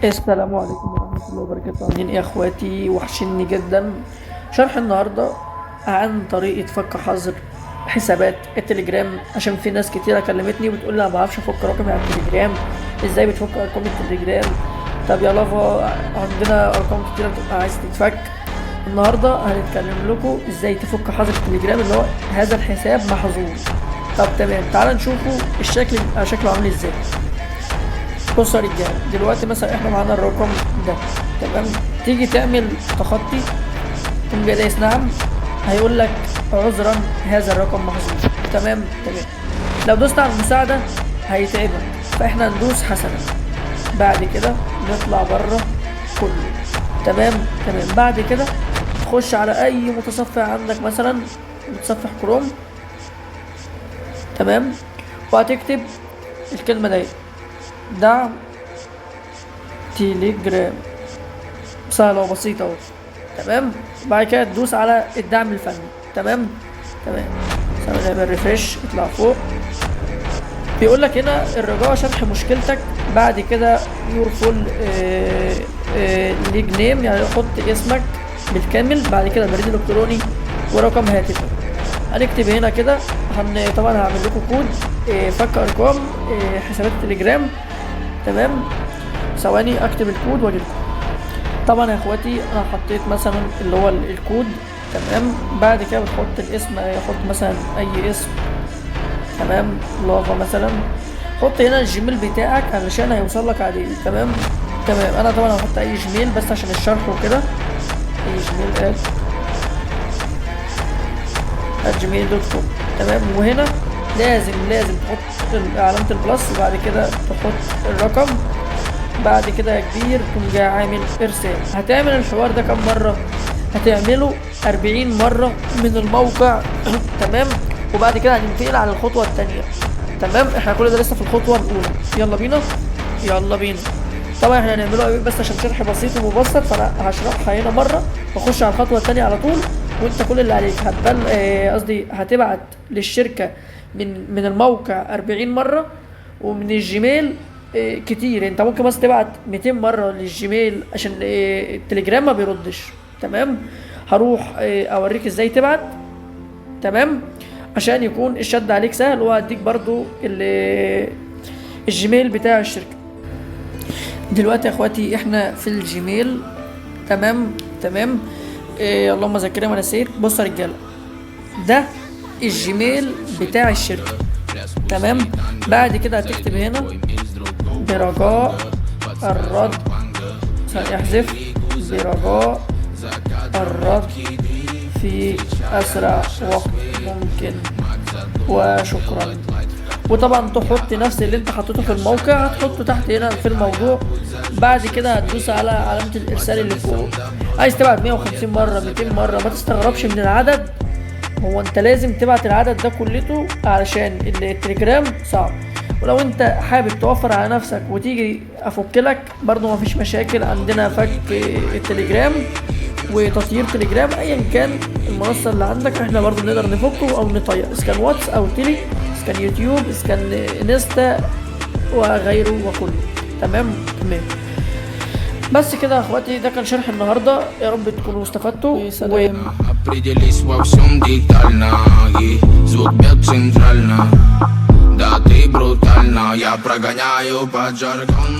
السلام عليكم ورحمة الله وبركاته. عاملين ايه يا اخواتي؟ وحشني جدا. شرح النهاردة عن طريقة فك حظر حسابات التليجرام، عشان في ناس كتيرة كلمتني وبتقول لي انا ما بعرفش افك رقمي على التليجرام، ازاي بتفك ارقام التليجرام؟ طب يا لافا، عندنا ارقام كتيرة بتبقى عايز تتفك. النهاردة هنتكلم لكم ازاي تفك حظر التليجرام اللي هو هذا الحساب محظور. طب تمام، تعال نشوفوا الشكل بيبقى شكله عامل ازاي. بص يا رجاله، دلوقتي مثلا احنا معانا الرقم ده، تمام؟ تيجي تعمل تخطي، تقوم جاي دايس نعم، هيقول لك عذرا هذا الرقم محظوظ. تمام. لو دوست على المساعده هيتعبك، فاحنا ندوس حسنا. بعد كده نطلع بره كله. تمام. بعد كده تخش على اي متصفح عندك، مثلا متصفح كروم، تمام، وهتكتب الكلمه دي: دعم تيليجرام. سهلة وبسيطة اهو. تمام. بعد كده تدوس على الدعم الفني. تمام. نعمل ريفريش، اطلع فوق، بيقول لك هنا الرجاء شرح مشكلتك. بعد كده يور فول ليج نيم، يعني حط اسمك بالكامل، بعد كده بريد الكتروني ورقم هاتفك. هنكتب هنا كده. طبعا هعمل لكم كود فك ارقام حسابات التليجرام. تمام. ثواني اكتب الكود واجيلكم. طبعا يا اخواتي انا حطيت مثلا اللي هو الكود. تمام. بعد كده بتحط الاسم، يحط مثلا اي اسم. تمام. لافا مثلا. حط هنا الجيميل بتاعك علشان هيوصل لك عليه. تمام. انا طبعا هحط اي جيميل بس عشان الشرح وكده. اي جيميل @gmail.com. تمام. وهنا لازم تحط علامة البلس، وبعد كده تحط الرقم. بعد كده يا كبير تقوم جاي عامل ارسال. هتعمل الحوار ده كم مرة؟ هتعمله 40 مرة من الموقع. تمام. وبعد كده هننتقل على الخطوة التانية. تمام. احنا كل ده لسه في الخطوة الأولى. يلا بينا. طبعا احنا هنعمله بس عشان شرح بسيط ومبسط، فانا هشرحها هنا مرة واخش على الخطوة التانية على طول. وانت كل اللي عليك هتبعت للشركة من الموقع 40 مرة، ومن الجيميل كتير. انت ممكن بس تبعت 200 مرة للجيميل عشان التليجرام ما بيردش. تمام. هروح اوريك ازاي تبعت. تمام. عشان يكون الشد عليك سهل، وهديك برضو الجيميل بتاع الشركة. دلوقتي يا اخواتي احنا في الجيميل. تمام. اللهم ذكرني ما نسيت. بص يا رجاله، ده الجيميل بتاع الشركة. تمام. بعد كده هتكتب هنا برجاء الرد، احذف برجاء الرد في اسرع وقت ممكن وشكرا. وطبعا تحط نفس اللي انت حطيته في الموقع، هتحطه تحت هنا في الموضوع. بعد كده هتدوس على علامة الارسال اللي فوق. عايز تبعت 150 مرة 200 مرة، ما تستغربش من العدد. هو انت لازم تبعت العدد ده كلته علشان التليجرام صعب. ولو انت حابب توفر على نفسك وتيجي افك لك برضو مفيش مشاكل. عندنا فك التليجرام وتطيير تليجرام، ايا كان المنصة اللي عندك احنا برضو نقدر نفكه او نطير، اسكان واتس او تيلي، اسكان يوتيوب، اسكان انستا وغيره وكله. تمام. بس كده يا اخواتي، ده كان شرح النهارده، يا رب تكونوا استفدتوا. سلام. Определись во всем детально, и звук бьет центрально. Да, ты брутально, я прогоняю под жаргон.